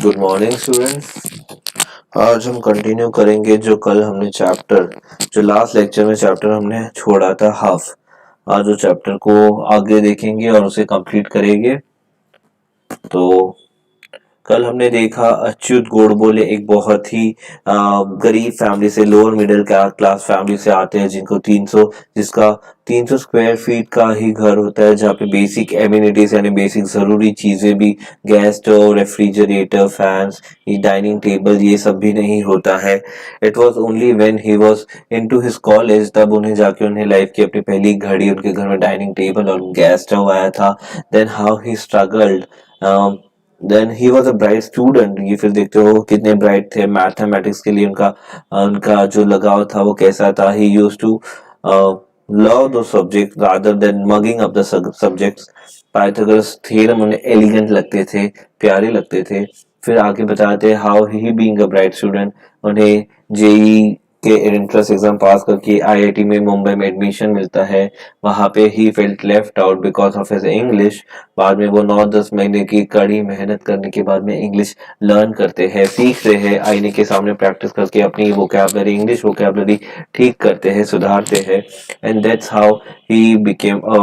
Good morning students. आज हम continue करेंगे जो लास्ट लेक्चर में चैप्टर हमने छोड़ा था हाफ। आज वो चैप्टर को आगे देखेंगे और उसे कंप्लीट करेंगे। तो कल हमने देखा अच्युत गोडबोले एक बहुत ही गरीब फैमिली से, लोअर मिडिल क्लास फैमिली से आते हैं, जिसका 300 स्क्वायर फीट का ही घर होता है, जहाँ पे बेसिक एमिनिटीज यानी बेसिक जरूरी चीजें भी, gas stove, refrigerator, fans, dining table, ये सब भी नहीं होता है। It was only when he was in to his college, तब उन्हें लाइफ की अपनी पहली घड़ी, उनके घर में डाइनिंग टेबल और गैस स्टोव आया था। Then how he struggled, then he was a bright student. ये फिर देखते हो कितने ब्राइट थे। मैथमेटिक्स के लिए उनका उनका जो लगाव था वो कैसा था। He used to love the subject rather than mugging up the subjects. Pythagoras theorem उन्हें एलिगेंट लगते थे, प्यारे लगते थे। फिर आगे बताते हैं how he being a bright student, उन्हें जेई के एंट्रेंस एग्जाम पास करके आईआईटी में मुंबई में एडमिशन मिलता है। वहां पे he felt left out because of his English. बाद में वो 9-10 महीने की कड़ी मेहनत करने के बाद में इंग्लिश लर्न करते हैं, सीखते हैं, आईने के सामने प्रैक्टिस करके अपनी वोकैबुलरी, इंग्लिश वोकैबुलरी ठीक करते हैं, सुधारते हैं। And that's how he became a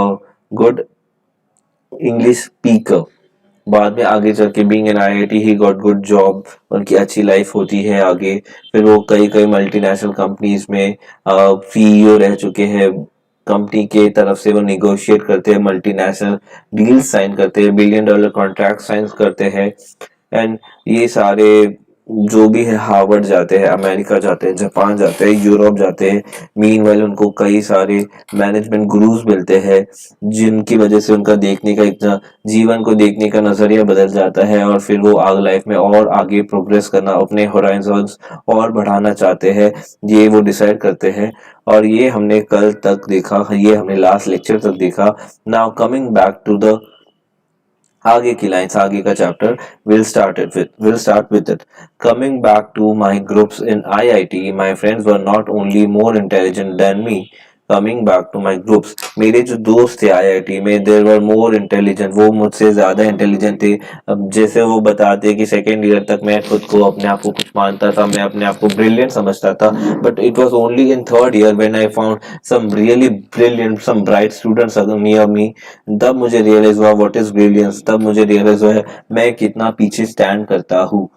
good English speaker. बाद में आगे चल के being an IIT he got good job, उनकी अच्छी लाइफ होती है आगे। फिर वो कई कई मल्टीनेशनल कंपनीज में सीईओ रह चुके हैं। कंपनी के तरफ से वो निगोशिएट करते हैं, मल्टीनेशनल डील साइन करते हैं, $1 बिलियन कॉन्ट्रैक्ट साइन करते हैं। एंड ये सारे जो भी है हार्वर्ड जाते हैं, अमेरिका जाते हैं, जापान जाते हैं, यूरोप जाते हैं। मीनवाइल उनको कई सारे मैनेजमेंट गुरुज मिलते हैं, जिनकी वजह से उनका देखने का इतना जीवन को देखने का नजरिया बदल जाता है, और फिर वो आगे लाइफ में और आगे प्रोग्रेस करना, अपने होराइजन्स और बढ़ाना चाहते हैं, ये वो डिसाइड करते हैं। और ये हमने कल तक देखा, ये हमने लास्ट लेक्चर तक देखा। Now coming back to the आगे की लाइन्स, आगे का chapter will start with it. Coming back to my groups in IIT, my friends were not only more intelligent than me. Coming back to my groups, मेरे जो दोस्त थे IIT में, there were more intelligent, वो मुझसे ज्यादा intelligent थे। अब जैसे वो बताते कि सेकेंड ईयर तक मैं खुद को, अपने आप को कुछ मानता था, मैं अपने आप को ब्रिलियंट समझता था, but it was only in third year when I found some really brilliant, some bright students near me. तब मुझे रियलाइज हुआ व्हाट इज ब्रिलियंस, तब मुझे रियलाइज हुआ है मैं कितना पीछे स्टैंड करता हूँ।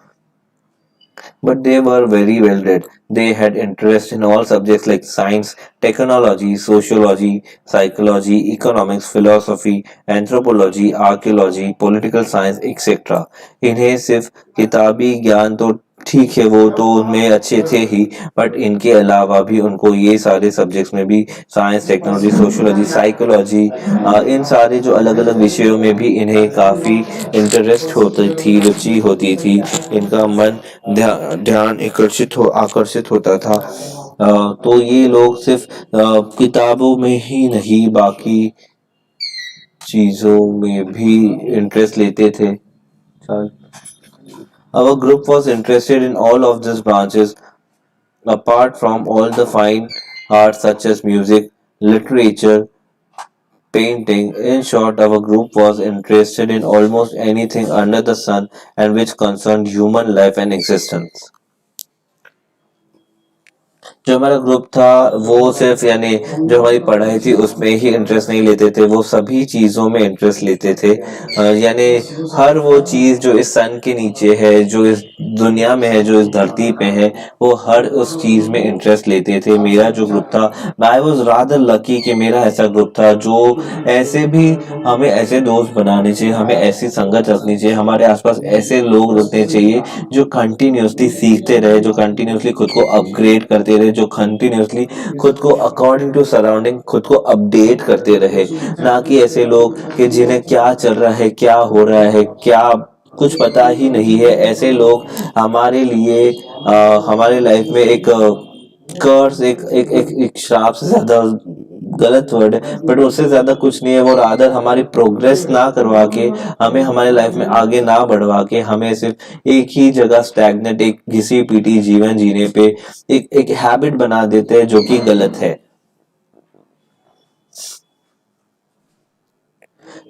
But they were very well read. They had interest in all subjects like science, technology, sociology, psychology, economics, philosophy, anthropology, archaeology, political science, etc. इन्हें सिर्फ किताबी ज्ञान तो ठीक है, वो तो उनमें अच्छे थे ही, बट इनके अलावा भी उनको ये सारे सब्जेक्ट्स में भी, साइंस, टेक्नोलॉजी, सोशियोलॉजी, साइकोलॉजी, इन सारे जो अलग अलग विषयों में भी इन्हें काफी इंटरेस्ट होती थी, रुचि होती थी। इनका मन ध्यान आकर्षित होता था। तो ये लोग सिर्फ किताबों में ही नहीं, बाकी चीजों में भी इंटरेस्ट लेते थे। Our group was interested in all of these branches, apart from all the fine arts such as music, literature, painting. In short, our group was interested in almost anything under the sun and which concerned human life and existence. जो हमारा group था वो सिर्फ यानी जो हमारी पढ़ाई थी उसमें ही इंटरेस्ट नहीं लेते थे, वो सभी चीजों में इंटरेस्ट लेते थे। यानी हर वो चीज जो इस सन के नीचे है, जो इस दुनिया में है, जो इस धरती पे है, वो हर उस चीज में इंटरेस्ट लेते थे। मेरा जो ग्रुप था, आई वॉज रादर लकी कि मेरा ऐसा ग्रुप था जो ऐसे भी, हमें ऐसे दोस्त बनाने चाहिए, हमें ऐसी संगत रखनी चाहिए, हमारे आसपास ऐसे लोग रखने चाहिए जो कंटिन्यूसली सीखते रहे, जो कंटिन्यूसली खुद को अपग्रेड करते रहे, जो कंटिन्यूसली खुद को अकॉर्डिंग टू सराउंडिंग खुद को अपडेट करते रहे। ना कि ऐसे लोग कि जिन्हें क्या चल रहा है, क्या हो रहा है, क्या कुछ पता ही नहीं है। ऐसे लोग हमारे लिए हमारे लाइफ में एक कर्स, एक श्राप से ज्यादा गलत वर्ड है, बट उससे ज्यादा कुछ नहीं है। वो रादर हमारी प्रोग्रेस ना करवा के, हमें हमारे लाइफ में आगे ना बढ़वा के, हमें सिर्फ एक ही जगह स्टैग्नेट, एक घिसी पीटी जीवन जीने पे एक हैबिट बना देते हैं, जो कि गलत है।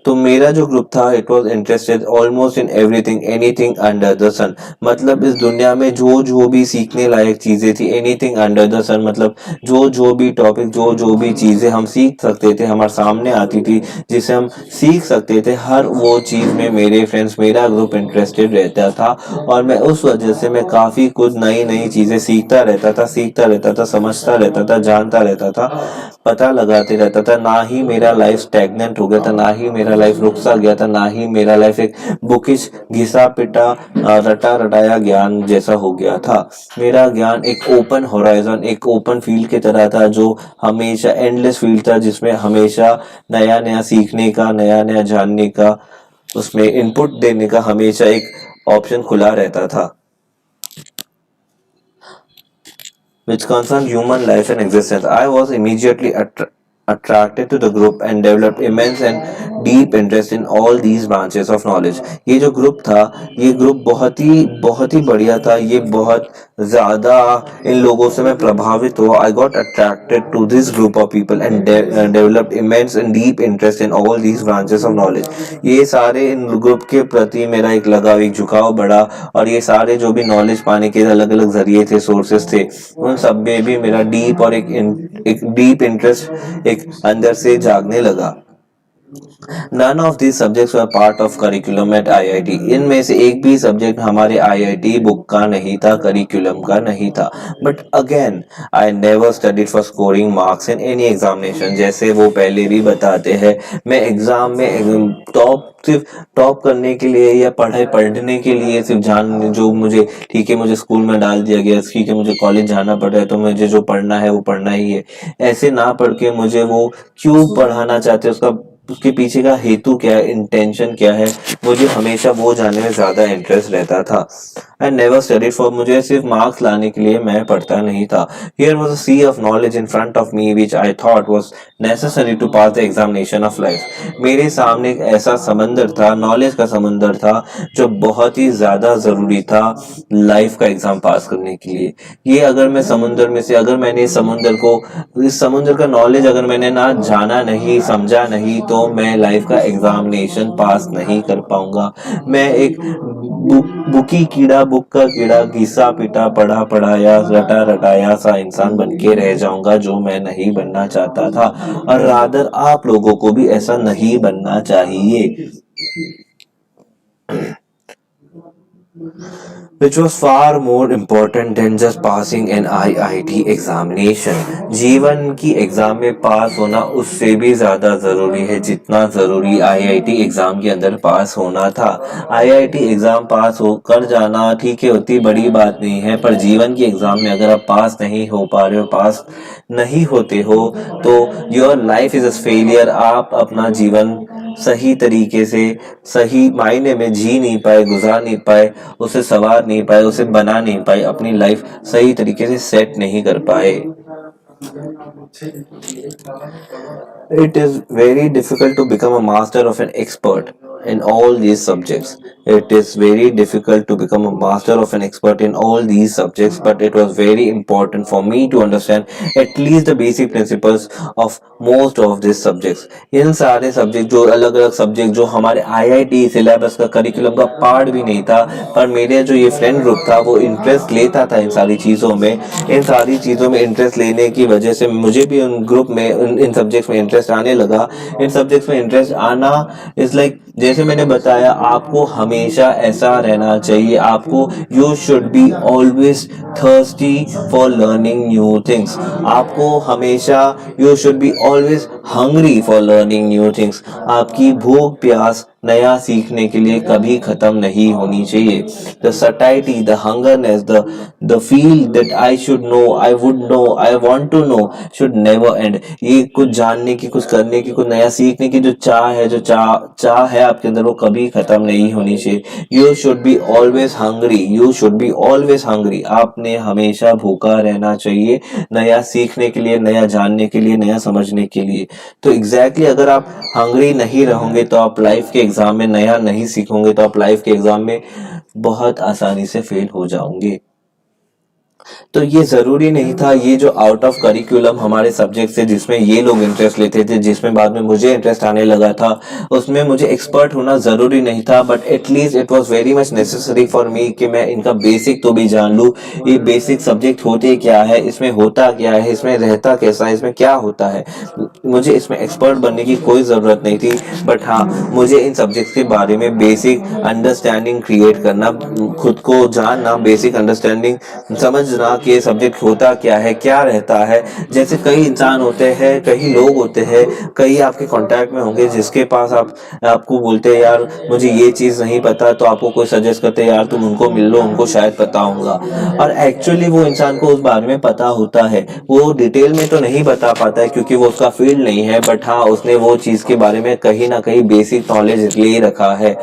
तो मेरा जो ग्रुप था it was interested almost in everything anything under the sun. मतलब इस दुनिया में जो जो भी सीखने लायक चीजें थी, एनीथिंग अंडर द सन, मतलब जो जो भी टॉपिक, जो जो भी चीजें हम सीख सकते थे, हमारे सामने आती थी, जिसे हम सीख सकते थे, हर वो चीज में मेरे फ्रेंड्स, मेरा ग्रुप इंटरेस्टेड रहता था। और मैं उस वजह से मैं काफी कुछ नई नई चीजें सीखता रहता था, समझता रहता था, जानता रहता था, पता लगाते रहता था। ना ही मेरा लाइफ स्टैग्नेंट हो गया था, ना ही मेरा लाइफ रुक सा गया था, ना ही मेरा लाइफ एक बुकिश घिसा पिटा रटा रटाया ज्ञान जैसा हो गया था। मेरा ज्ञान एक ओपन होराइजन, एक ओपन फील्ड की तरह था, जो हमेशा एंडलेस फील्ड था, जिसमें हमेशा नया नया सीखने का, नया नया जानने का, उसमें इनपुट देने का हमेशा एक ऑप्शन खुला रहता था, which concerned human life and existence. I was immediately attracted to the group and developed immense and deep interest in all these branches of knowledge. ये जो ग्रुप था, ये ग्रुप बहुत ही बढ़िया था, ये बहुत ज़्यादा इन लोगों से मैं प्रभावित हुआ। I got attracted to this group of people and developed immense and deep interest in all these branches of knowledge. ये सारे इन ग्रुप के प्रति मेरा एक लगाव, एक झुकाव बढ़ा, और ये सारे जो भी नॉलेज पाने के अलग अलग जरिए थे, सोर्सेस थे, उन सब में भी मेरा डीप और एक डीप इंटरेस्ट एक अंदर से जागने लगा। None of these subjects were part of curriculum at IIT. इनमें से एक भी सब्जेक्ट हमारे IIT बुक का नहीं था, करिकुलम का नहीं था। But again, I never studied for scoring marks in any examination. जैसे वो पहले भी बताते हैं, मैं एग्जाम में सिर्फ टॉप करने के लिए या पढ़ने के लिए सिर्फ जान, जो मुझे ठीक है, मुझे स्कूल में डाल दिया गया, ठीक है, मुझे कॉलेज जाना पड़ रहा है, तो मुझे जो पढ़ना है वो पढ़ना ही है, ऐसे ना पढ़ के मुझे वो क्यों पढ़ाना चाहते हैं, उसके पीछे का हेतु क्या है, इंटेंशन क्या है, मुझे हमेशा वो जानने में ज्यादा इंटरेस्ट रहता था। आई नेवर स्टडीड फॉर, मुझे सिर्फ मार्क्स लाने के लिए मैं पढ़ता नहीं था। Here was a sea of knowledge in front of me which I thought was necessary to pass the examination of life. मेरे सामने एक ऐसा समंदर था, नॉलेज का समंदर था, जो बहुत ही ज्यादा जरूरी था लाइफ का एग्जाम पास करने के लिए। ये अगर मैं समुंदर में से, अगर मैंने इस समुद्र का नॉलेज अगर मैंने ना जाना नहीं, समझा नहीं, तो मैं लाइफ का एग्जामिनेशन पास नहीं कर पाऊंगा। मैं एक बुक का कीड़ा, घिसा पिटा, पढ़ा पढ़ाया, रटा रटाया सा इंसान बन के रह जाऊंगा, जो मैं नहीं बनना चाहता था, और रादर आप लोगों को भी ऐसा नहीं बनना चाहिए। which was far more important than just passing an IIT examination. जीवन की एग्जाम में पास होना उससे भी ज्यादा जरूरी है, जितना जरूरी IIT एग्जाम के अंदर पास होना था। IIT एग्जाम पास हो कर जाना ठीक है, उतनी बड़ी बात नहीं है, पर जीवन की एग्जाम में अगर आप पास नहीं हो पा रहे हो, पास नहीं होते हो, तो your life is a failure. आप अपना जीवन सही तरीके से, सही मायने में जी नहीं पाए, गुजार नहीं पाए, उसे सवार नहीं पाए, उसे बना नहीं पाए, अपनी लाइफ सही तरीके से सेट नहीं कर पाए। It is very difficult to become a master of an expert in all these subjects. It is very difficult to become a master of an expert in all these subjects, but it was very important for me to understand at least the basic principles of most of these subjects. इन सारे subject, जो अलग अलग subject जो हमारे IIT syllabus का, curriculum का part भी नहीं था, पर मेरे जो ये फ्रेंड ग्रुप था वो इंटरेस्ट लेता था इन सारी चीज़ों में। इन सारी चीज़ों में इंटरेस्ट लेने की वजह से मुझे भी उन ग्रुप में, इन सब्जेक्ट्स में इंटरेस्ट आने लगा। इन सब्जेक्ट्स में इंटरेस्ट आना इज लाइक, जैसे मैंने बताया, आपको हमेशा ऐसा रहना चाहिए, आपको you should be always thirsty for learning new things. आपको हमेशा, you should be always hungry for learning new things. आपकी भूख प्यास नया सीखने के लिए कभी खत्म नहीं होनी चाहिए। The satiety, the hungerness, the feel that I should know, I would know, I want to know should never end. ये कुछ जानने की, कुछ करने की, कुछ नया सीखने की जो चाह है, जो चाह है आपके अंदर, वो कभी खत्म नहीं होनी चाहिए। You should be always hungry, you should be always hungry. आपने हमेशा भूखा रहना चाहिए, नया सीखने के लिए, नया जानने के लिए, नया समझने के लिए। तो एग्जैक्टली अगर आप हंग्री नहीं रहोगे, तो आप लाइफ के एग्जाम में नया नहीं सीखोगे, तो आप लाइफ के एग्जाम में बहुत आसानी से फेल हो जाओगे। तो ये ज़रूरी नहीं था, ये जो आउट ऑफ करिकुलम हमारे सब्जेक्ट थे जिसमें ये लोग इंटरेस्ट लेते थे, जिसमें बाद में मुझे इंटरेस्ट आने लगा था, उसमें मुझे एक्सपर्ट होना ज़रूरी नहीं था, but at least it was very much necessary for me कि मैं इनका बेसिक तो भी जान लूँ। ये बेसिक सब्जेक्ट होते क्या है, इसमें होता क्या है, इसमें रहता कैसा है, इसमें क्या होता है। मुझे इसमें एक्सपर्ट बनने की कोई ज़रूरत नहीं थी, बट हाँ, मुझे इन सब्जेक्ट्स के बारे में बेसिक अंडरस्टैंडिंग क्रिएट करना, खुद को जानना, बेसिक अंडरस्टैंडिंग समझना कि सब्जेक्ट होता क्या है, क्या रहता है। जैसे कई इंसान होते हैं, कई लोग होते हैं, कई आपके कांटेक्ट में होंगे जिसके पास आपको बोलते हैं यार मुझे ये चीज़ नहीं पता, तो आपको कोई सजेस्ट करते हैं यार तुम उनको मिल लो, उनको शायद पता होगा। और एक्चुअली वो इंसान को उस बारे में पता होता है, वो डिटेल में तो नहीं बता पाता है क्योंकि वो उसका फील्ड नहीं है, बट हाँ उसने वो चीज़ के बारे में कहीं ना कहीं बेसिक नॉलेज इसलिए ही रखा है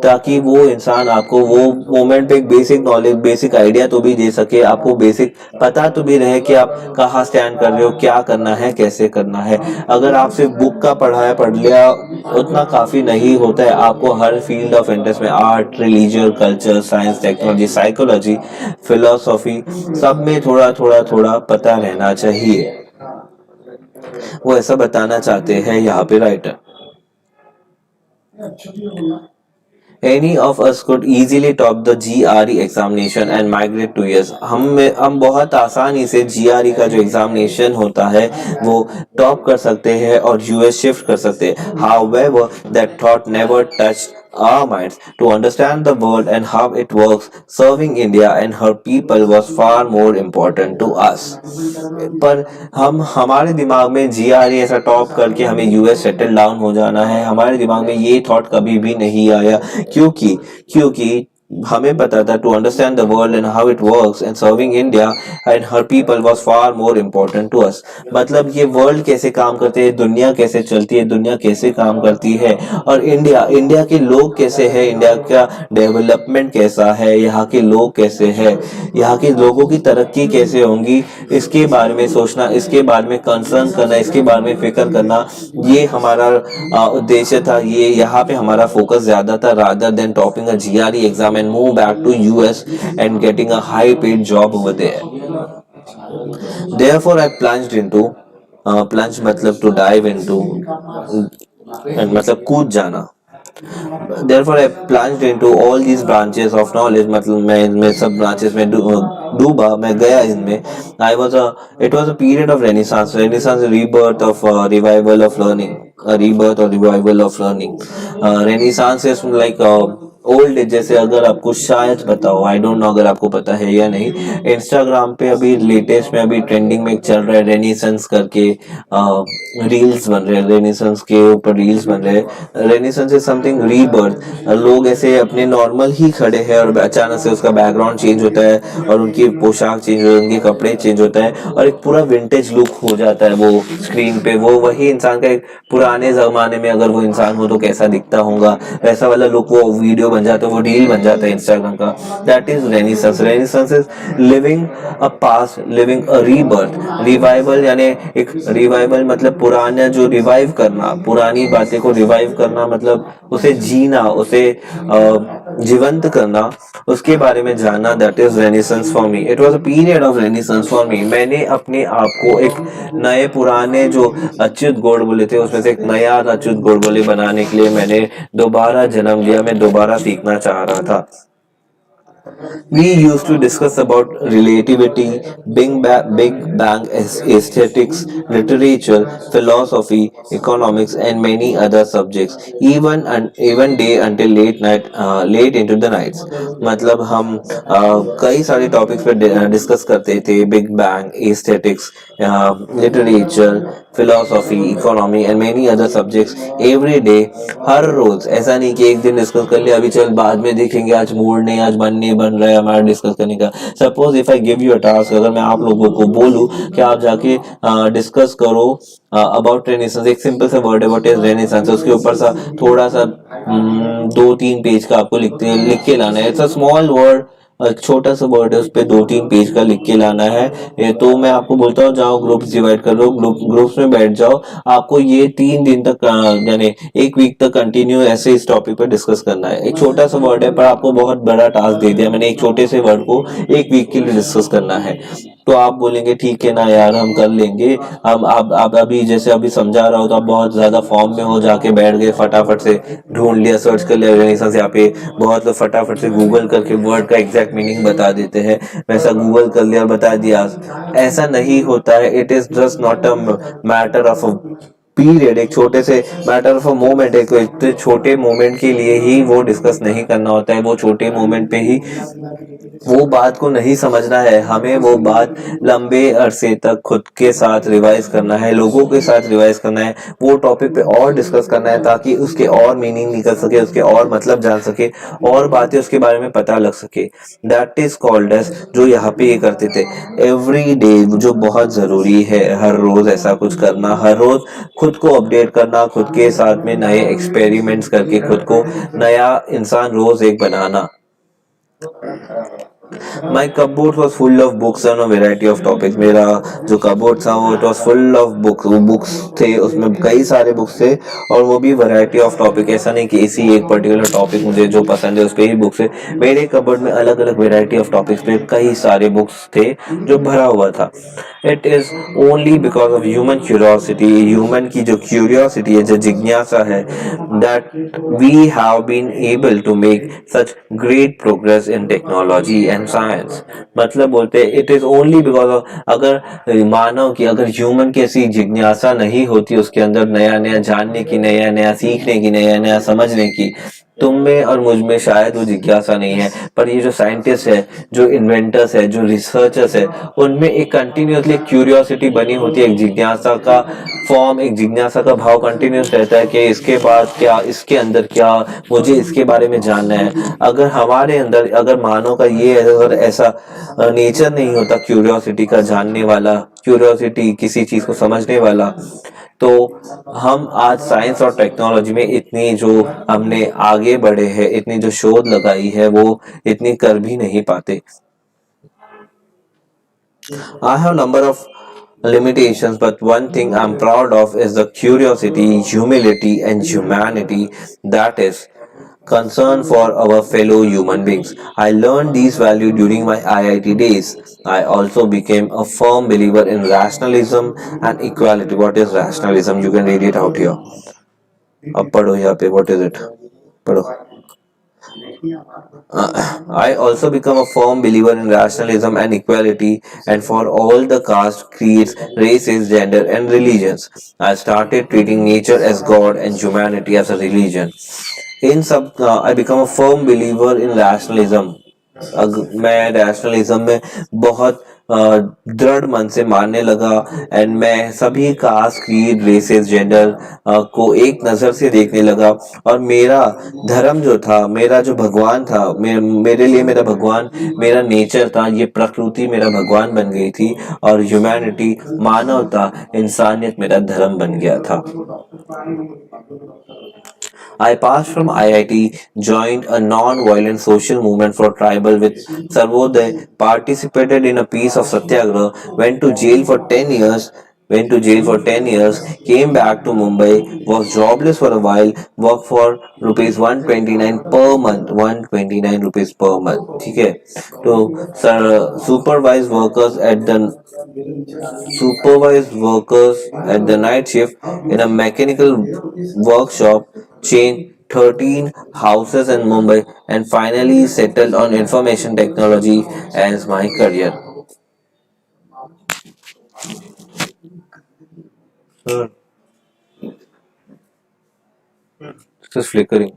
ताकि वो इंसान आपको वो मोमेंट पे एक बेसिक नॉलेज, बेसिक आइडिया तो भी दे सके, आपको बेसिक पता तो भी रहे कि आप कहाँ स्टैंड कर रहे हो, क्या करना है, कैसे करना है। अगर आप सिर्फ बुक का पढ़ लिया उतना काफ़ी नहीं होता है, आपको हर फील्ड ऑफ इंटरेस्ट में, art, religion, culture, science, technology, psychology, philosophy, सब में थोड़ा थोड़ा थोड़ा पता रहना चाहिए। वो ऐसा बताना चाहते हैं यहाँ पे writer. Any of us could easily top the GRE examination and migrate to US. हम बहुत आसानी से GRE का जो एग्जामिनेशन होता है वो टॉप कर सकते हैं और US शिफ्ट कर सकते हैं। However, that thought never touched our minds. To understand the world and how it works, serving India and her people was far more important to us. पर हम हमारे दिमाग में GRE ऐसा टॉप करके हमें US सेटल डाउन हो जाना है, हमारे दिमाग में ये थॉट कभी भी नहीं आया। क्योंकि क्योंकि हमें पता था to understand the world and how it works and serving India and her people was far more important to us. मतलब ये वर्ल्ड कैसे काम करते हैं, दुनिया कैसे चलती है, दुनिया कैसे काम करती है, और इंडिया के लोग कैसे हैं, इंडिया का डेवलपमेंट कैसा है, यहाँ के लोग कैसे हैं, यहाँ के लोगों की तरक्की कैसे होंगी, इसके बारे में सोचना, इसके बारे में कंसर्न करना, इसके बारे में फिक्र करना, ये हमारा उद्देश्य था। ये यहाँ पे हमारा फोकस ज्यादा था, rather than topping a GRE exam and move back to US and getting a high paid job over there. Therefore I plunged into plunge मतलब to dive into and मतलब कूद जाना। Therefore I plunged into all these branches of knowledge, मतलब मैं इनमें सब branches में डूबा, मैं गया इनमें। It was a period of renaissance, rebirth of revival of learning, a rebirth or revival of learning. Renaissance is like old age, जैसे अगर आपको शायद पता हो, आई डोंट नो अगर आपको पता है या नहीं, इंस्टाग्राम पे अभी लेटेस्ट में अभी ट्रेंडिंग में चल रहा है रेनेसेंस करके, रील्स बन रहे हैं, रेनेसेंस के ऊपर रील्स बन रहे हैं। Renaissance is something rebirth. लोग ऐसे अपने नॉर्मल ही खड़े हैं और अचानक से उसका बैकग्राउंड चेंज होता है और उनकी पोशाक चेंज होती है, उनके कपड़े चेंज होता है और एक पूरा विंटेज लुक हो जाता है वो स्क्रीन पे। वो वही इंसान का एक पुराने जमाने में अगर वो इंसान हो तो कैसा दिखता होगा, वैसा वाला लुक वो वीडियो बन जाता है, वो रील बन जाता है इंस्टाग्राम का। That is renaissance. Renaissance is living a past, living a rebirth. Revival यानी एक रिवाइवल मतलब पुराना जो रिवाइव करना, पुरानी बातें को रिवाइव करना, मतलब उसे जीना, उसे जीवंत करना, उसके बारे में जानना। That is renaissance for me. It was a period of renaissance for me. मैंने अपने आप को एक नए पुराने जो अच्युत गोडबोले थे उसमें से एक नया अच्युत गोडबोले बनाने के लिए मैंने दोबारा जन्म लिया, मैं दोबारा सीखना चाह रहा था। We used to discuss about relativity, Big Bang aesthetics, literature, philosophy, economics, and many other subjects. Even day until late into the nights. मतलब हम कई सारे टॉपिक्स पे डिस्कस करते थे, big bang, aesthetics, literature, philosophy, economy and many other subjects every day, हर रोज। ऐसा नहीं कि एक दिन डिस्कस कर लिया, अभी चल बाद में देखेंगे, आज मूड नहीं, आज मन नहीं बन रहा है हमारा डिस्कस करने का। Suppose if I give you a task, अगर मैं आप लोगों को बोलूं कि आप जाके डिस्कस करो अबाउट रेनेसांस, एक सिंपल सा वर्ड है व्हाट इज रेनेसांस, उसके ऊपर सा थोड़ा सा 2-3 पेज का आपको लिख के लाना है। इट्स अ स्मॉल वर्ड, एक छोटा सा वर्ड है, उस पे 2-3 पेज का लिख के लाना है। तो मैं आपको बोलता हूँ जाओ ग्रुप्स डिवाइड कर लो, ग्रुप्स में बैठ जाओ। आपको ये 3 दिन तक यानी 1 वीक तक कंटिन्यू ऐसे इस टॉपिक पर डिस्कस करना है। एक छोटा सा वर्ड है पर आपको बहुत बड़ा टास्क दे दिया मैंने, एक छोटे से वर्ड को 1 वीक के लिए डिस्कस करना है। तो आप बोलेंगे ठीक है ना यार हम कर लेंगे। हम आप अभी जैसे अभी समझा रहा हो तो आप बहुत ज्यादा फॉर्म में हो, जाके बैठ गए, फटाफट से ढूंढ लिया, सर्च कर लिया रेनेसांस। यहाँ पे बहुत लोग फटाफट से गूगल करके वर्ड का एग्जैक्ट मीनिंग बता देते हैं, वैसा गूगल कर लिया और बता दिया। ऐसा नहीं होता है। It is just not a matter of period, एक छोटे से मैटर ऑफ अ मोमेंट है। कोई इतने छोटे मोमेंट के लिए ही वो डिस्कस नहीं करना होता है, वो छोटे मोमेंट पे ही वो बात को नहीं समझना है। हमें वो बात लंबे अरसे तक खुद के साथ रिवाइज करना है, लोगों के साथ रिवाइज करना है, वो टॉपिक पे और डिस्कस करना है ताकि उसके और मीनिंग निकल सके, उसके और मतलब जान सके, और बातें उसके बारे में पता लग सके। दैट इज कॉल्ड एज, जो यहाँ पे ये करते थे एवरी डे, जो बहुत जरूरी है हर रोज ऐसा कुछ करना, हर रोज खुद को अपडेट करना, खुद के साथ में नए एक्सपेरिमेंट्स करके खुद को नया इंसान रोज एक बनाना। My cupboard was full of books on a variety of topics. मेरा जो कबोर्ड था वो, it was full of books, वो बुक्स थे, उसमें कई सारे बुक्स थे, और वो भी वैरायटी ऑफ टॉपिक। ऐसा नहीं कि इसी एक पर्टिकुलर टॉपिक मुझे जो पसंद है उस पे ही बुक्स है। मेरे कबोर्ड में अलग अलग वैरायटी ऑफ टॉपिक्स पे कई सारे बुक्स थे जो भरा हुआ था। It is only because of human curiosity, human की जो क्यूरियोसिटी है, जो जिज्ञासा है, that we have been able to make such great progress in technology and science. मतलब बोलते हैं it is only because of, अगर मानव की, अगर ह्यूमन की ऐसी जिज्ञासा नहीं होती उसके अंदर नया नया जानने की, नया नया सीखने की, नया नया समझने की, तुम में और मुझ में शायद वो जिज्ञासा नहीं है। पर ये जो साइंटिस्ट है, जो इन्वेंटर्स है, जो रिसर्चर्स है, उनमें एक कंटिन्यूसली क्यूरियोसिटी बनी होती है, एक जिज्ञासा का फॉर्म, एक जिज्ञासा का भाव कंटिन्यूस रहता है कि इसके बाद क्या, इसके अंदर क्या, मुझे इसके बारे में जानना है। अगर हमारे अंदर, अगर मानव का ये अगर ऐसा नेचर नहीं होता क्यूरियोसिटी का, जानने वाला, क्यूरियोसिटी किसी चीज को समझने वाला, तो हम आज साइंस और टेक्नोलॉजी में इतनी जो हमने आगे बढ़े हैं, इतनी जो शोध लगाई है, वो इतनी कर भी नहीं पाते। I have number of limitations, but one thing I'm proud of is the curiosity, humility, and humanity, that is concern for our fellow human beings. I learned these values during my IIT days. I also became a firm believer in rationalism and equality. What is rationalism? You can read it out here. अब पढ़ो यहाँ पे, what is it? पढ़ो. I also become a firm believer in rationalism and equality, and for all the caste, creeds, races, gender, and religions. I started treating nature as God and humanity as a religion. In सब, I become a firm believer in rationalism. मैं rationalism में बहुत दृढ़ मन से मानने लगा, and मैं सभी कास्ट, क्रीड, रेसेस, जेंडर को एक नजर से देखने लगा। और मेरा धर्म जो था, मेरा जो भगवान था, मेरे लिए मेरा भगवान मेरा नेचर था, ये प्रकृति मेरा भगवान बन गई थी, और ह्यूमैनिटी, मानवता, इंसानियत मेरा धर्म बन गया था। I passed from IIT, joined a non-violent social movement for tribal with Sarvodaya, participated in a piece of satyagraha, went to jail for 10 years, came back to Mumbai, was jobless for a while, worked for rupees 129 per month, 129 rupees per month. ठीक है, तो supervised workers at the night shift in a mechanical workshop, changed 13 houses in Mumbai, and finally settled on information technology as my career. Hmm, just flickering.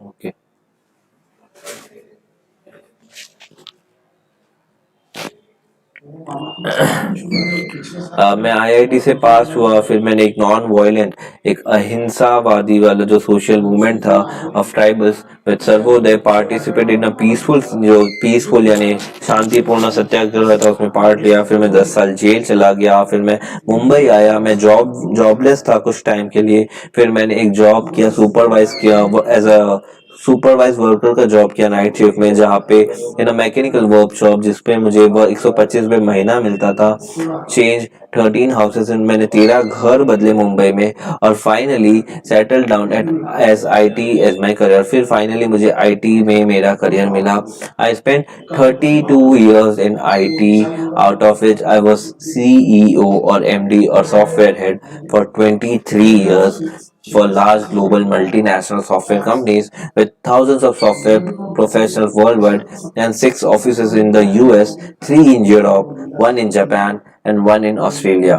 Okay. मैं IIT से पास हुआ, फिर मैंने एक non violent, एक अहिंसावादी वाला जो सोशल मूवमेंट था of tribals with Sarvodaya, participate in a peaceful, जो पीसफुल यानी शांतिपूर्ण सत्याग्रह था, उसमें पार्ट लिया। फिर मैं 10 साल जेल चला गया, फिर मैं मुंबई आया, मैं जॉबलेस था कुछ टाइम के लिए। फिर मैंने एक जॉब किया, सुपरवाइज किया एज अ सुपरवाइज वर्कर का जॉब किया नाइट शिफ्ट में, जहाँ पे इन अ मैकेनिकल वर्कशॉप, जिसपे मुझे 125 रुपये महीना मिलता था। चेंज 13 हाउसेस, मैंने 13 घर बदले मुंबई में, और finally settle down at as IT as my career. फिर फाइनली मुझे आईटी में मेरा करियर मिला। I spend 32 years in IT, out of which I was CEO और एमडी और software head for 23 years for large global multinational software companies with thousands of software professionals worldwide and 6 offices in the US, 3 in Europe, 1 in Japan and 1 in Australia.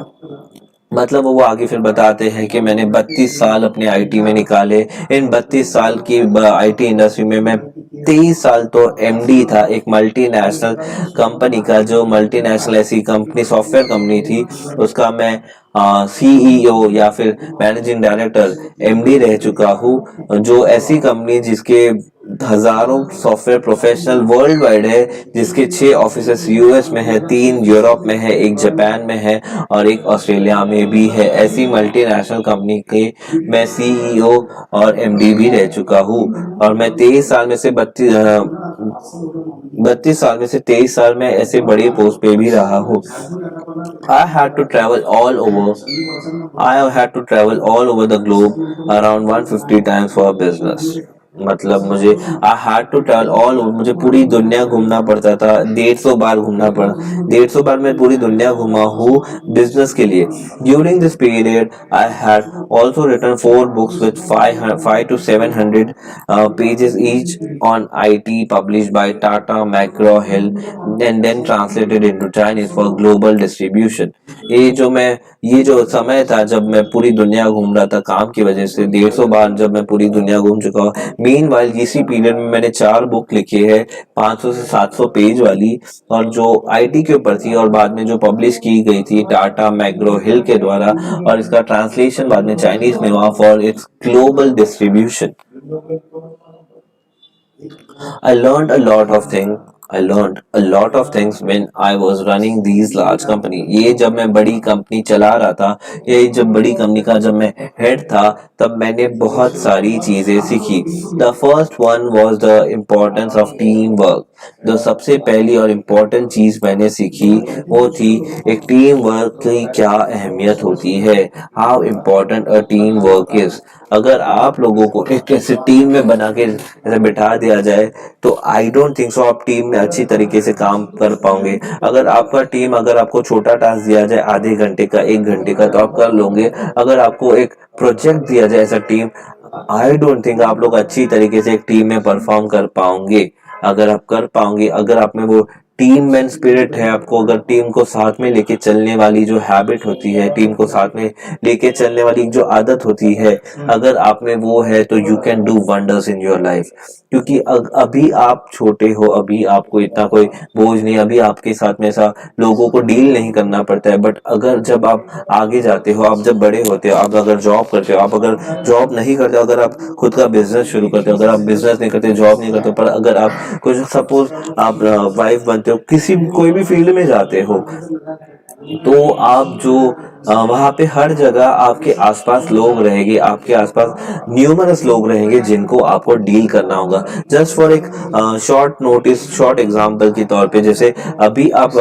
मतलब वो आगे फिर बताते हैं कि मैंने 32 साल अपने आईटी में निकाले। इन 32 साल की आईटी इंडस्ट्री में मैं 23 साल तो एमडी था एक मल्टीनेशनल कंपनी का, जो मल्टीनेशनल ऐसी कंपनी, सॉफ्टवेयर कंपनी थी, उसका मैं सीईओ या फिर मैनेजिंग डायरेक्टर, एमडी रह चुका हूँ। जो ऐसी कंपनी जिसके हजारों सॉफ्टवेयर प्रोफेशनल वर्ल्ड वाइड है, जिसके 6 ऑफिस यूएस में है, 3 यूरोप में है, एक जापान में है और एक ऑस्ट्रेलिया में भी है, ऐसी मल्टीनेशनल कंपनी के मैं सीईओ और एमडी भी रह चुका हूँ। और मैं 23 साल में से 32 साल में से 23 साल में ऐसे बड़े पोस्ट पे भी रहा हूँ। I had to travel all over. I have had to travel all over the globe around 150 times for business. मतलब मुझे I had to travel all over, मुझे पूरी दुनिया घूमना पड़ता था। 150 बार घूमना पड़ा, 150 बार मैं पूरी दुनिया घूमा हूँ बिजनेस के लिए। During this period I had also written 4 books with 500 to 700 pages each on IT, published by Tata McGraw-Hill and then translated into Chinese for global distribution. ये जो समय था जब मैं पूरी दुनिया घूम रहा था काम की वजह से, 150 बार जब मैं पूरी दुनिया घूम चुका हूँ। मीन वाइल इसी पीरियड में मैंने 4 बुक लिखी है, 500 से 700 पेज वाली, और जो आईटी के ऊपर थी, और बाद में जो पब्लिश की गई थी टाटा मैग्रो हिल के द्वारा, और इसका ट्रांसलेशन बाद में चाइनीज में हुआ for its global distribution. I learned a lot of things. I learned a lot of things when I was running these large company. ये जब मैं बड़ी कंपनी चला रहा था, ये जब बड़ी कंपनी का जब मैं हेड था, तब मैंने बहुत सारी चीजें सीखी। The first one was the importance of teamwork. जो सबसे पहली और इम्पोर्टेंट चीज मैंने सीखी वो थी एक टीम वर्क की क्या अहमियत होती है। How important a team work is. अगर आप लोगों को एक ऐसी टीम में बना के ऐसे बिठा दिया जाए तो आई डोंट थिंक सो आप टीम में अच्छी तरीके से काम कर पाओगे। अगर आपका टीम, अगर आपको छोटा टास्क दिया जाए आधे घंटे का, 1 घंटे का, तो आप कर लोगे। अगर आपको एक प्रोजेक्ट दिया जाए ऐसा टीम, आई डोंट थिंक आप लोग अच्छी तरीके से एक टीम में परफॉर्म कर पाओगे। अगर आप कर पाओगे, अगर आप में वो टीम मैन स्पिरिट है, आपको अगर टीम को साथ में लेके चलने वाली जो हैबिट होती है, टीम को साथ में लेके चलने वाली जो आदत होती है, अगर आप में वो है तो you can do wonders in your life. क्योंकि अभी आप छोटे हो, अभी आपको इतना कोई बोझ नहीं, अभी आपके साथ में ऐसा लोगों को डील नहीं करना पड़ता है। बट अगर जब आप आगे जाते हो, आप जब बड़े होते हो, आप अगर जॉब करते हो, आप अगर जॉब नहीं करते हो, अगर आप खुद का बिजनेस शुरू करते हो, अगर आप बिजनेस नहीं करते, जॉब नहीं करते, पर अगर आप कुछ सपोज आप वाइफ बनते हो, किसी कोई भी फील्ड में जाते हो, तो आप जो वहां पे हर जगह आपके आसपास लोग रहेंगे, आपके आसपास न्यूमरस लोग रहेंगे जिनको आपको डील करना होगा। जस्ट फॉर एक शॉर्ट नोटिस, शॉर्ट एग्जांपल के तौर पे, जैसे अभी आप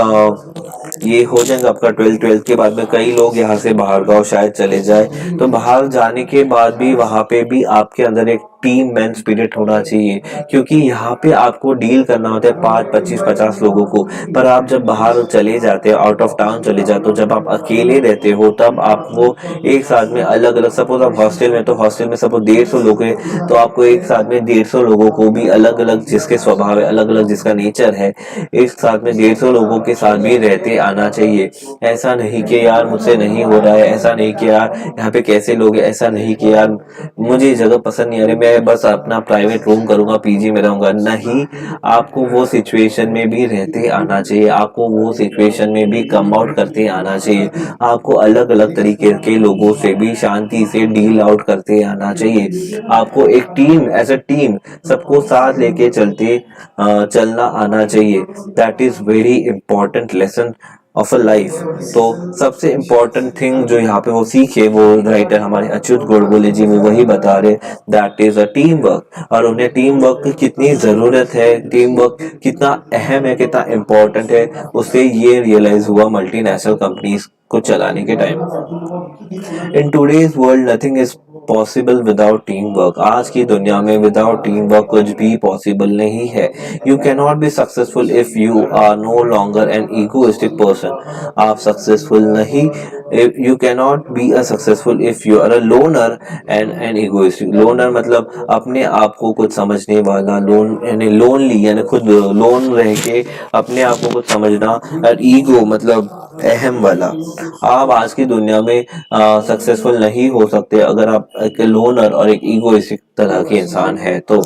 ये हो जाएगा आपका 12th के बाद में कई लोग यहाँ से बाहर गांव शायद चले जाए, तो बाहर जाने के बाद भी वहां पे भी आपके अंदर एक टीम मैन स्पिरिट होना चाहिए। क्योंकि यहाँ पे आपको डील करना होता है 5, 25, 50 लोगों को। पर आप जब बाहर चले जाते हो, आउट ऑफ टाउन चले जाते हो, जब आप अकेले रहते हो, तब आप वो एक साथ में अलग अलग, सपोज आप हॉस्टल में, तो हॉस्टल में सपोज 150 लोग हैं, तो आपको एक साथ में 150 लोगों को भी अलग अलग जिसके स्वभाव है, अलग अलग जिसका नेचर है, एक साथ में 150 लोगों के साथ भी रहते आना चाहिए। ऐसा नहीं कि यार मुझसे नहीं हो रहा है, ऐसा नहीं कि यार यहाँ पे कैसे लोग हैं, ऐसा नहीं कि यार मुझे ये जगह पसंद नहीं आ रही, मैं मैं बस अपना प्राइवेट रूम करूंगा, पीजी में रहूंगा, नहीं। आपको वो सिचुएशन में भी रहते आना चाहिए, आपको वो सिचुएशन में भी कम आउट करते आना चाहिए, आपको अलग अलग तरीके के लोगों से भी शांति से डील आउट करते आना चाहिए। आपको एक टीम, एज अ टीम सबको साथ लेके चलना आना चाहिए। That is very important lesson of a life. तो सबसे इम्पोर्टेंट थिंग जो यहाँ पे वो सीखे, वो राइटर हमारे अच्युत गोडबोले जी वो वही बता रहे, that is a team work. और उन्हें टीम वर्क की कितनी जरूरत है, टीम वर्क कितना अहम है, कितना इम्पोर्टेंट है, उससे ये रियलाइज हुआ मल्टीनेशनल कंपनीज को चलाने के time. In today's world nothing is possible without team work. आज की दुनिया में विदाउट टीम वर्क कुछ भी पॉसिबल नहीं है। You can not be successful if you are no longer an egoistic person. आप सक्सेसफुल नहीं, you can not be a successful if you are a loner and an egoistic. Loner मतलब अपने आप को कुछ समझने वाला, लोन यानी लोनली यानी खुद लोन रह के अपने आप को कुछ समझना, और ईगो मतलब अहम वाला। आप आज की दुनिया में सक्सेसफुल नहीं हो सकते अगर आप एक लोनर और एक ईगोइस्टिक तरह के इंसान है तो।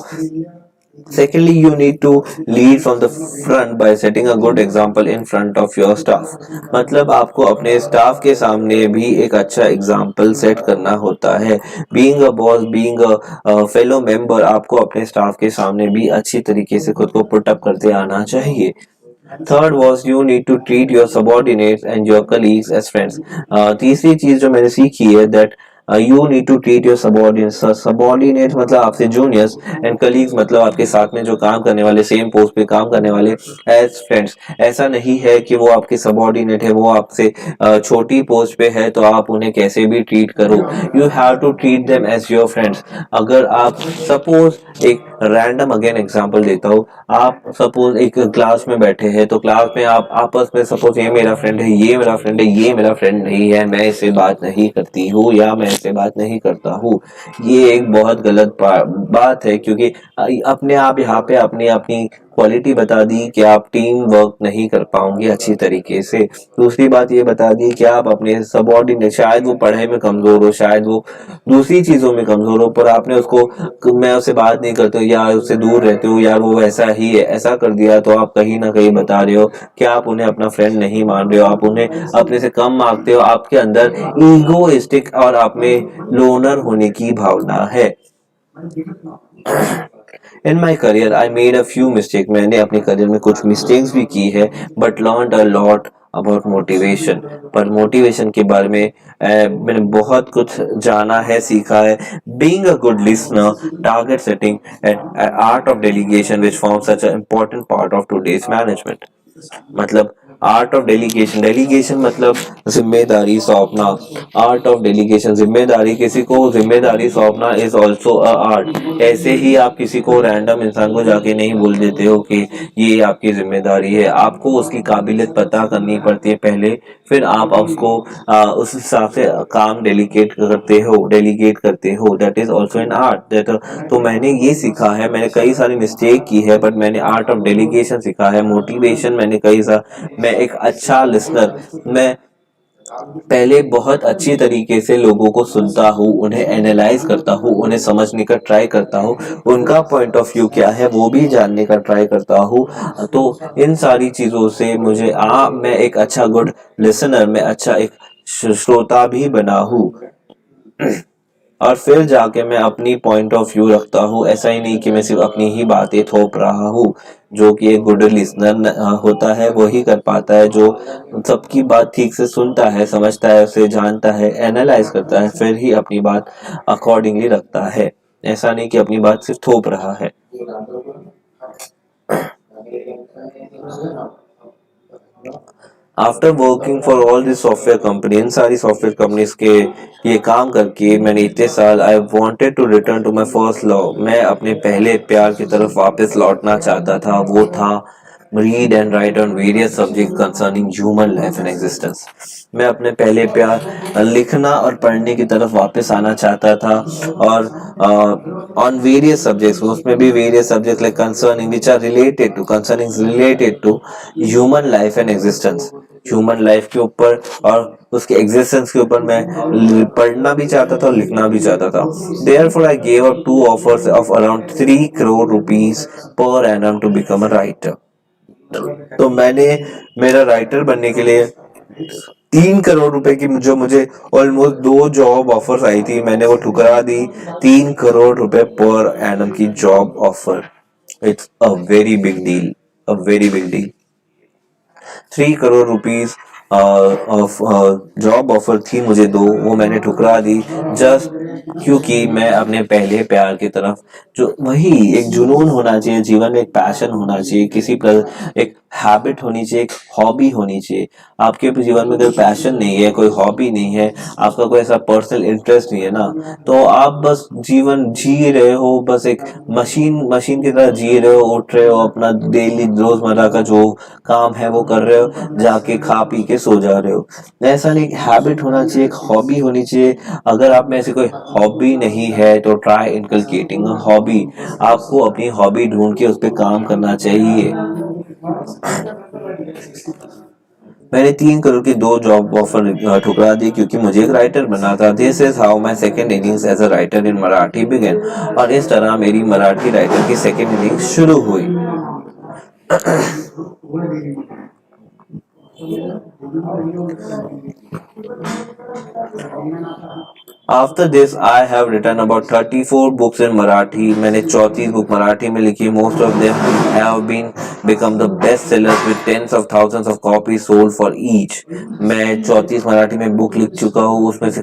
Secondly, you need to lead from the front by setting a good example in front of your staff। मतलब आपको अपने स्टाफ के सामने भी एक अच्छा एग्जाम्पल सेट करना होता है। Being a boss, being a fellow member, आपको अपने स्टाफ के सामने भी अच्छी तरीके से खुद को पुट अप करते आना चाहिए। Third was you need to treat your subordinates and your colleagues as friends. तीसरी चीज जो मैंने सीखी है, that you need to treat your subordinates. Subordinates मतलब आपसे जूनियर्स, एंड कलीग्स मतलब आपके साथ में जो काम करने वाले, सेम पोस्ट पे काम करने वाले, एज फ्रेंड्स। ऐसा नहीं है कि वो आपके सबॉर्डिनेट है, वो आपसे छोटी पोस्ट पे है तो आप उन्हें कैसे भी ट्रीट करो। You have to treat them as your friends. अगर आप सपोज, एक रैंडम अगेन एग्जांपल देता हूँ, आप सपोज एक क्लास में बैठे हैं, तो क्लास में आप आपस में सपोज ये मेरा फ्रेंड है, ये मेरा फ्रेंड है, ये मेरा फ्रेंड नहीं है, मैं इससे बात नहीं करती हूँ या मैं इससे बात नहीं करता हूँ। ये एक बहुत गलत बात है, क्योंकि अपने आप यहाँ पे अपनी अपनी क्वालिटी बता दी कि आप टीम वर्क नहीं कर पाओगे अच्छी तरीके से। दूसरी बात ये बता दी कि आप अपने सबॉर्डिनेट, शायद वो पढ़ाई में कमजोर हो, शायद वो दूसरी चीजों में कमजोर हो, पर आपने उसको, मैं उससे बात नहीं करते हो या उससे दूर रहते हो, यार वो वैसा ही है, ऐसा कर दिया, तो आप कहीं ना कहीं बता रहे हो कि आप उन्हें अपना फ्रेंड नहीं मान रहे हो, आप उन्हें अपने से कम मांगते हो, आपके अंदर ईगोइस्टिक और आप में लोनर होने की भावना है। In my career I made a few mistake. मैंने अपने करियर में कुछ मिस्टेक्स भी की है, but learn a lot about motivation. पर मोटिवेशन के बारे में मैंने बहुत कुछ जाना है, सीखा है। Being a good listener, target setting and art of delegation which form such a important part of today's management. मतलब आर्ट ऑफ डेलीगेशन, डेलीगेशन मतलब जिम्मेदारी सौंपना। आर्ट ऑफ डेलीगेशन, जिम्मेदारी, किसी को जिम्मेदारी सौंपना इज ऑल्सो अ आर्ट। ऐसे ही आप किसी को, रैंडम इंसान को जाके नहीं बोल देते हो कि ये आपकी जिम्मेदारी है। आपको उसकी काबिलियत पता करनी पड़ती है पहले, फिर आप उसको उस हिसाब से काम डेलीगेट करते हो। That is also an art. That, तो मैंने ये सीखा है, मैंने कई सारी मिस्टेक की है, बट मैंने आर्ट ऑफ डेलीगेशन सीखा है। मोटिवेशन मैंने मैं एक अच्छा लिसनर, मैं पहले बहुत अच्छी तरीके से लोगों को सुनता हूँ, उन्हें एनालाइज करता हूँ, उन्हें समझने का ट्राई करता हूँ, उनका पॉइंट ऑफ व्यू क्या है वो भी जानने का ट्राई करता हूँ। तो इन सारी चीजों से मुझे मैं एक अच्छा गुड लिसनर, मैं अच्छा एक श्रोता भी बना हूँ। और फिर जाके मैं अपनी पॉइंट ऑफ व्यू रखता हूँ। ऐसा ही नहीं कि मैं सिर्फ अपनी ही बातें थोप रहा हूँ। जो कि एक गुड लिसनर होता है वही कर पाता है, जो सबकी बात ठीक से सुनता है, समझता है, उसे जानता है, एनालाइज करता है, फिर ही अपनी बात अकॉर्डिंगली रखता है। ऐसा नहीं कि अपनी बात सिर्फ थोप रहा है। After working for all this software company, इन सारी सॉफ्टवेयर कंपनीज के ये काम करके मैंने इतने साल, I wanted to return to my first love. मैं अपने पहले प्यार की तरफ वापस लौटना चाहता था, वो था read and write on various subjects concerning human life and existence. मैं अपने पहले प्यार लिखना और पढ़ने की तरफ वापस आना चाहता था और on various subjects, उसमें भी various subjects like concerning related to human life and existence, human life के ऊपर और उसके एग्जिस्टेंस के ऊपर मैं पढ़ना भी चाहता था और लिखना भी चाहता था. Therefore, I gave up 2 offers of around 3 crore rupees per annum to become a writer. तो मैंने मेरा राइटर बनने के लिए 3 करोड़ रुपए की जो मुझे ऑलमोस्ट 2 जॉब ऑफर्स आई थी, मैंने वो ठुकरा दी. 3 करोड़ रुपए पर एनम की job offer. It's a very big deal, a very big deal. 3 crore rupees of job offer थी मुझे दो, वो मैंने ठुकरा दी जस्ट क्योंकि मैं अपने पहले प्यार की तरफ, जो वही एक जुनून होना चाहिए जीवन में, एक पैशन होना चाहिए, किसी पर एक हैबिट होनी चाहिए, एक हॉबी होनी चाहिए. आपके जीवन में कोई पैशन नहीं है, कोई हॉबी नहीं है, आपका कोई ऐसा पर्सनल इंटरेस्ट नहीं है ना, तो आप बस जीवन जी रहे हो, बस एक मशीन मशीन की तरह जी रहे हो, उठ रहे हो, अपना डेली रोजमर्रा का जो काम है वो कर रहे हो, जाके खा पी के सो जा रहे हो. ऐसा नहीं, एक हैबिट होना चाहिए, एक हॉबी होनी चाहिए. अगर आप में ऐसी कोई हॉबी नहीं है तो ट्राई इनकलकेटिंग अ हॉबी. आपको अपनी हॉबी ढूंढ के उस पर काम करना चाहिए. मैंने 3 करोड़ की 2 जॉब ऑफर ठुकरा दी क्योंकि मुझे एक राइटर बनना था. This is how my second innings as a writer in Marathi began. और इस तरह मेरी मराठी राइटर की सेकेंड इनिंग शुरू हुई. After this, I have written about 34 books in Marathi. मैंने 34 बुक मराठी में लिखी. Most of them have been become the best sellers with tens of thousands of copies sold for each. मैं 34 मराठी में book लिख चुका हूँ, उसमें से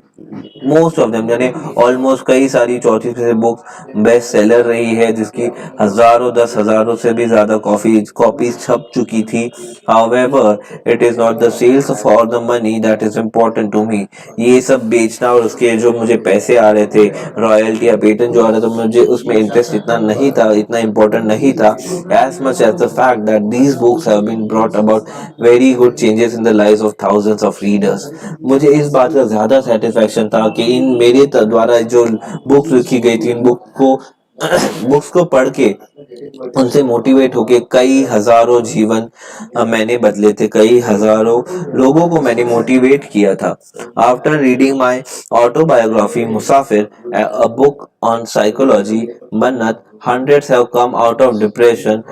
मोस्ट ऑफ देम यानी ऑलमोस्ट कई सारी 34 से बुक बेस्ट सेलर रही है, जिसकी हजारों 10,000 से भी ज्यादा कॉपीज छप चुकी थी. However, it is not the sales for the money that is important to me. ये सब बेचना और उसके जो मुझे पैसे आ रहे थे, रॉयल्टी या पेटेंट जो आ रहा था, मुझे उसमें इंटरेस्ट इतना नहीं था, इतना इम्पोर्टेंट नहीं था. As much as the fact that these books have been brought about very good changes in the lives of thousands of readers. मुझे इस बात का ज्यादा सेटिस्फेक्शन था कि इन मेरे द्वारा जो बुक्स लिखी गई थी, इन बुक्स को पढ़ के उनसे मोटिवेट होके कई हजारों जीवन मैंने बदले थे, कई हजारों लोगों को मैंने मोटिवेट किया था. After reading my autobiography Musafir, a book on psychology मन्नत, hundreds have come out of depression.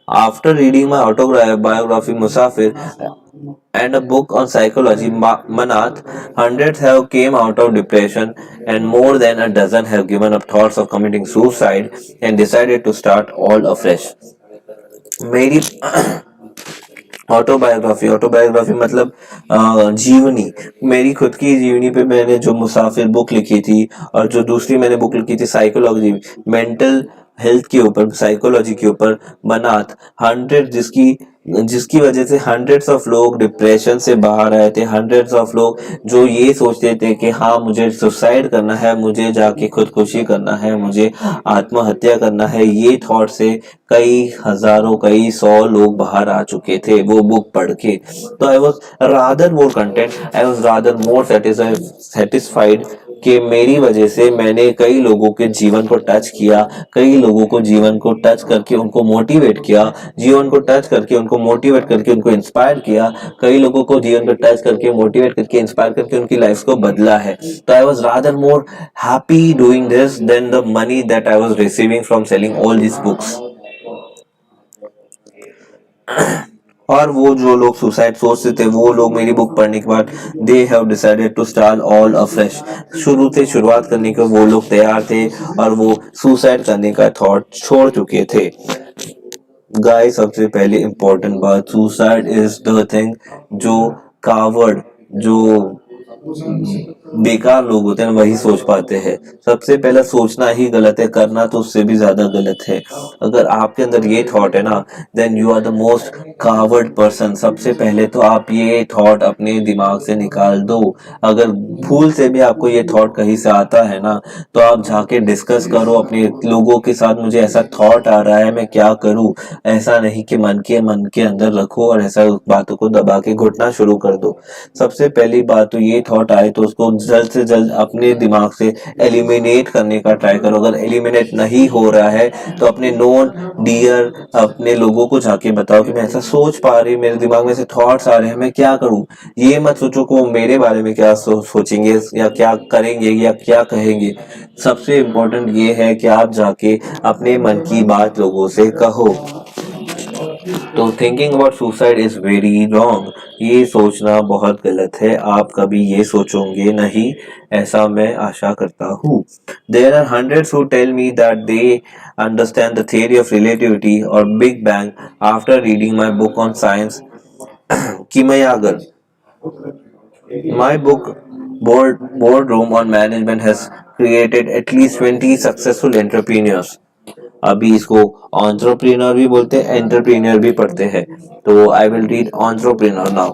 After reading my autobiography Musafir and a book on psychology Manath, hundreds have came out of depression and more than a dozen have given up thoughts of committing suicide and decided to start all afresh. मेरी autobiography मतलब जीवनी, मेरी खुद की जीवनी पे मैंने जो मुसाफिर बुक लिखी थी, और जो दूसरी मैंने बुक लिखी थी साइकोलॉजी, मेंटल हेल्थ के ऊपर, साइकोलॉजी के ऊपर मनात, 100 जिसकी जिसकी वजह से हंड्रेड्स ऑफ लोग डिप्रेशन से बाहर आए थे. हंड्रेड्स ऑफ लोग जो ये सोचते थे कि हाँ मुझे सुसाइड करना है, मुझे जाके खुदकुशी करना है, मुझे आत्महत्या करना है, ये थॉट से कई हजारों कई 100 लोग बाहर आ चुके थे वो बुक पढ़ के. तो I was rather more content, I was rather more satisfied कि मेरी वजह से मैंने कई लोगों के जीवन को टच किया, कई लोगों को जीवन को टच करके उनको मोटिवेट किया, जीवन को टच करके उनको मोटिवेट करके उनको इंस्पायर किया, कई लोगों को जीवन को टच करके मोटिवेट करके इंस्पायर करके उनकी लाइफ को बदला है. तो I was rather more happy doing this than the money that I was receiving from selling all this books. और वो जो लोग सुसाइड सोचते थे, वो लोग मेरी बुक पढ़ने के बाद they have decided to start all afresh. शुरुआत करने के वो लोग तैयार थे और वो सुसाइड करने का थॉट छोड़ चुके थे. गाइस, सबसे पहले इम्पोर्टेंट बात, सुसाइड इज द थिंग जो कावर्ड, जो बेकार लोग होते हैं वही सोच पाते हैं। सबसे पहले सोचना ही गलत है, करना तो उससे भी ज्यादा गलत है। अगर आपके अंदर ये थॉट है ना, then you are the most coward person. सबसे पहले तो आप ये थॉट अपने दिमाग से निकाल दो। अगर भूल से भी आपको ये थॉट कहीं से आता है ना, तो आप जाके डिस्कस करो अपने लोगों के साथ, मुझे ऐसा थॉट आ रहा है, मैं क्या करूं। ऐसा नहीं कि मन के अंदर रखो और ऐसा बातों को दबा के घुटना शुरू कर दो। सबसे पहली बात तो ये थॉट आए तो उसको जल्द से जल्द अपने दिमाग से एलिमिनेट करने का ट्राई करो। अगर एलिमिनेट नहीं हो रहा है तो अपने नोन डियर अपने लोगों को जाके बताओ कि मैं ऐसा सोच पा रही, मेरे दिमाग में से थॉट्स आ रहे हैं, मैं क्या करूं। ये मत सोचो कि वो मेरे बारे में क्या सोचेंगे या क्या करेंगे या क्या कहेंगे। सबसे इम्पोर्टेंट ये है कि आप जाके अपने मन की बात लोगों से कहो। तो thinking about suicide is very wrong. ये सोचना बहुत गलत है, आप कभी ये सोचोगे नहीं, ऐसा मैं आशा करता हूँ। There are hundreds who tell me that they understand the theory of relativity और big bang after reading my book on science Kimayagar. My book, Boardroom on Management, has created at least 20 successful entrepreneurs. अभी इसको entrepreneur भी बोलते हैं, entrepreneur भी पढ़ते हैं। तो I will read entrepreneur now.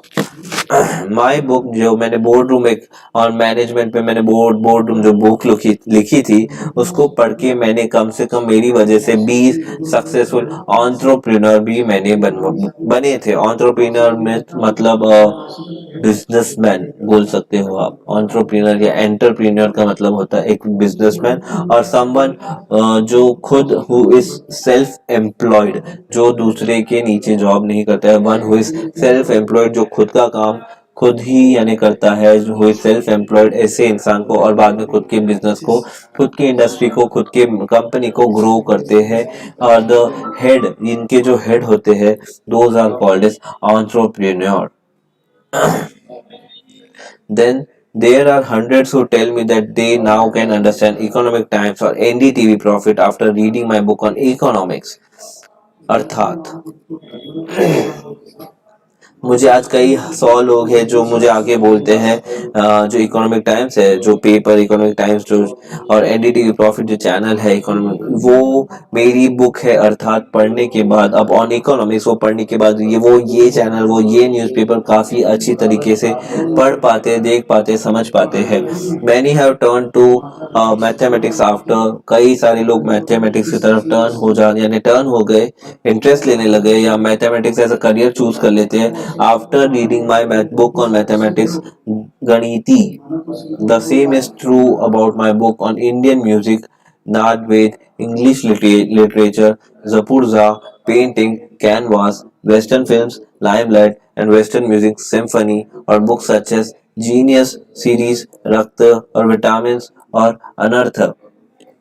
My book जो मैंने बोर्ड रूम एक और मैनेजमेंट पे मैंने बोर्ड रूम जो बुक लिखी थी, उसको पढ़ के मैंने कम से कम मेरी वजह से 20 सक्सेसफुल एंटरप्रेन्योर भी मैंने बने थे। एंटरप्रेन्योर में मतलब बिजनेसमैन बोल सकते हो आप। एंटरप्रेन्योर या एंटरप्रेन्योर का मतलब होता है एक बिजनेसमैन और समवन जो खुद हु इज सेल्फ एम्प्लॉयड, जो दूसरे के नीचे जॉब नहीं करता है। One who is self employed, जो खुद का काम खुद ही यानी करता है, जो सेल्फ एम्प्लॉयड, ऐसे इंसान को और बाद में खुद के बिजनेस को, खुद की इंडस्ट्री को, खुद के कंपनी को ग्रो करते हैं। और द हेड, इनके जो हेड होते हैं, those are called as entrepreneur. Then there are hundreds who tell me that they now can understand Economic Times or NDTV Profit after reading my book on economics. अर्थात मुझे आज कई 100 लोग हैं जो मुझे आके बोलते हैं, जो इकोनॉमिक टाइम्स है, जो पेपर इकोनॉमिक टाइम्स जो और एनडीटीवी प्रॉफिट जो चैनल है इकोनॉमिक, वो मेरी बुक है अर्थात पढ़ने के बाद, अब ऑन इकोनॉमिक्स वो पढ़ने के बाद ये चैनल वो ये न्यूज़पेपर काफी अच्छी तरीके से पढ़ पाते, देख पाते, समझ पाते हैं। Many have turn to mathematics after, कई सारे लोग मैथमेटिक्स की तरफ टर्न हो गए, इंटरेस्ट लेने लगे या mathematics as a career choose कर लेते हैं after reading my book on mathematics Ganiti. The same is true about my book on Indian music, Naad Vedh, English literature, Japurza, painting, canvas, western films, limelight and western music symphony, और books such as genius series, रक्त और vitamin और अनर्थ।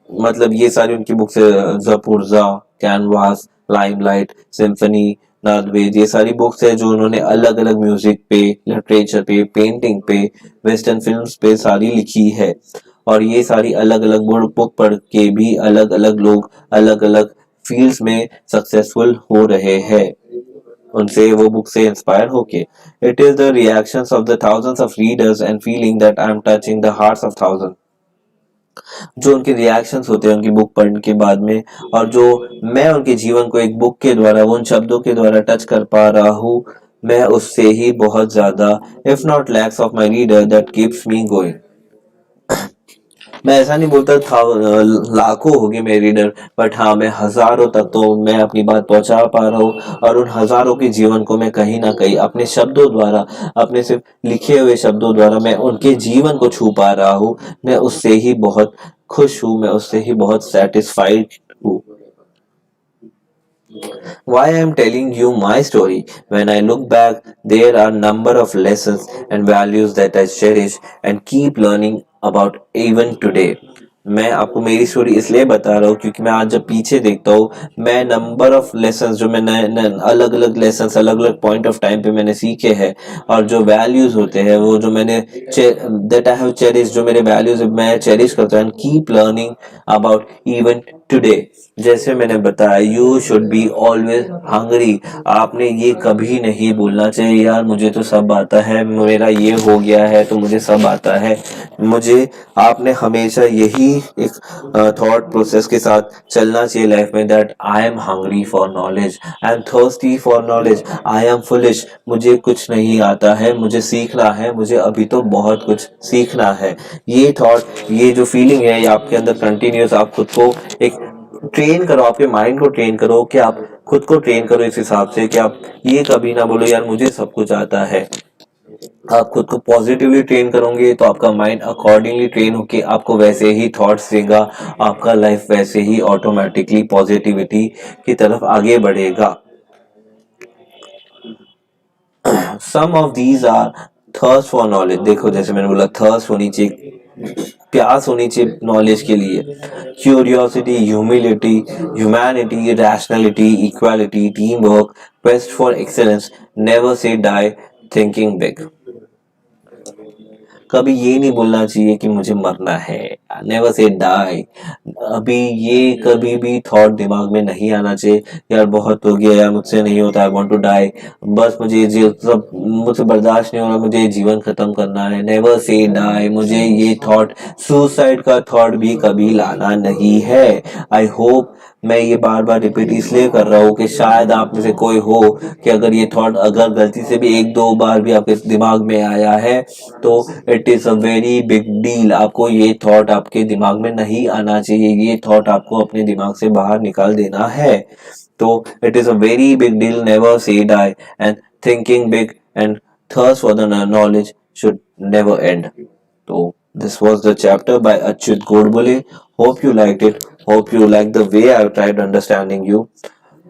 मतलब ये सारी उनकी books है, जपुरजा, कैनवास, लाइमलाइट, सिम्फनी, नादवेद, ये सारी बुक्स है जो उन्होंने अलग अलग म्यूजिक पे, लिटरेचर पे, पेंटिंग पे, वेस्टर्न फिल्म्स पे सारी लिखी है। और ये सारी अलग अलग बुक पढ़ के भी अलग अलग लोग अलग अलग फील्ड्स में सक्सेसफुल हो रहे हैं उनसे, वो बुक से इंस्पायर होके। It is the reactions of the thousands of readers and feeling that I am touching the hearts of thousand. जो उनके रिएक्शंस होते हैं उनकी बुक पढ़ने के बाद में, और जो मैं उनके जीवन को एक बुक के द्वारा, उन शब्दों के द्वारा टच कर पा रहा हूँ, मैं उससे ही बहुत ज्यादा, if not lakhs of my reader that keeps me going. मैं ऐसा नहीं बोलता था लाखों होगी मेरे रीडर, बट हाँ मैं हजारों तक तो मैं अपनी बात पहुंचा पा रहा हूँ, और उन हजारों के जीवन को मैं कहीं ना कहीं अपने शब्दों द्वारा, अपने सिर्फ लिखे हुए शब्दों द्वारा मैं उनके जीवन को छू पा रहा हूँ। मैं उससे ही बहुत खुश हूँ, मैं उससे ही बहुत सेटिस्फाइड हूँ। Why I am telling you my story? When I look back, there are number of lessons and values that I cherish and keep learning about even today. मैं आपको मेरी स्टोरी इसलिए बता रहा हूँ क्योंकि मैं आज जब पीछे देखता हूँ, मैं नंबर ऑफ लेसन्स जो मैंने अलग अलग लेसन्स अलग अलग पॉइंट ऑफ टाइम पे मैंने सीखे हैं, और जो वैल्यूज होते हैं वो जो मैंने दैट आई हैव चेरिश, जो मेरे वैल्यूज मैं चेरिश करता हूँ, and keep learning about even today, जैसे मैंने बताया, you should be always hungry. आपने ये कभी नहीं बोलना चाहिए यार मुझे तो सब आता है, मेरा ये हो गया है तो मुझे सब आता है। मुझे आपने हमेशा यही एक थॉट प्रोसेस के साथ चलना चाहिए लाइफ में, that I am hungry for knowledge, I am thirsty for knowledge, I am foolish, मुझे कुछ नहीं आता है, मुझे सीखना है, मुझे अभी तो बहुत कुछ सीखना है। ये थॉट, ये जो फीलिंग है ये आपके अंदर कंटिन्यूस, आप खुद को एक ट्रेन करो, आपके माइंड को ट्रेन करो, कि आप खुद को ट्रेन करो इस हिसाब से कि आप ये कभी ना बोलो यार मुझे सब कुछ आता है। आप खुद को पॉजिटिवली ट्रेन करोगे तो आपका माइंड अकॉर्डिंगली ट्रेन होके आपको वैसे ही थॉट्स देगा, आपका लाइफ वैसे ही ऑटोमेटिकली पॉजिटिविटी की तरफ आगे बढ़ेगा। Some of these are thirst for knowledge, देखो जैसे मैंने बोला थर्स्ट होनी चाहिए, प्यास होनी चाहिए नॉलेज के लिए, curiosity, humility, humanity, rationality, equality, team work, quest for excellence, never say die thinking big. कभी ये नहीं बोलना चाहिए कि मुझे मरना है, नेवर से डाई। अभी ये कभी भी थॉट दिमाग में नहीं आना चाहिए, यार बहुत हो गया यार मुझसे नहीं होता, आई वांट टू डाई, बस मुझे ये सब मुझसे बर्दाश्त नहीं हो रहा, मुझे जीवन खत्म करना है, नेवर से डाई। मुझे ये थॉट, सुसाइड का थॉट भी कभी लाना नहीं है। आई होप, मैं ये बार बार रिपीट इसलिए कर रहा हूँ कि शायद आप में से कोई हो कि अगर ये थॉट अगर गलती से भी एक दो बार भी आपके दिमाग में आया है तो it is a very big deal. आपको ये थॉट आपके दिमाग में नहीं आना चाहिए, ये थॉट आपको अपने दिमाग से बाहर निकाल देना है। तो it is a very big deal, never say die, and thinking big and thirst for the knowledge should never end. तो this was the chapter by Achyut Godbole. Hope you liked it. Hope you liked the way I tried understanding you.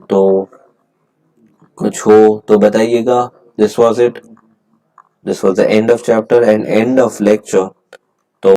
तो कुछ हो तो बताइएगा. This was it. This was the end of chapter and end of lecture.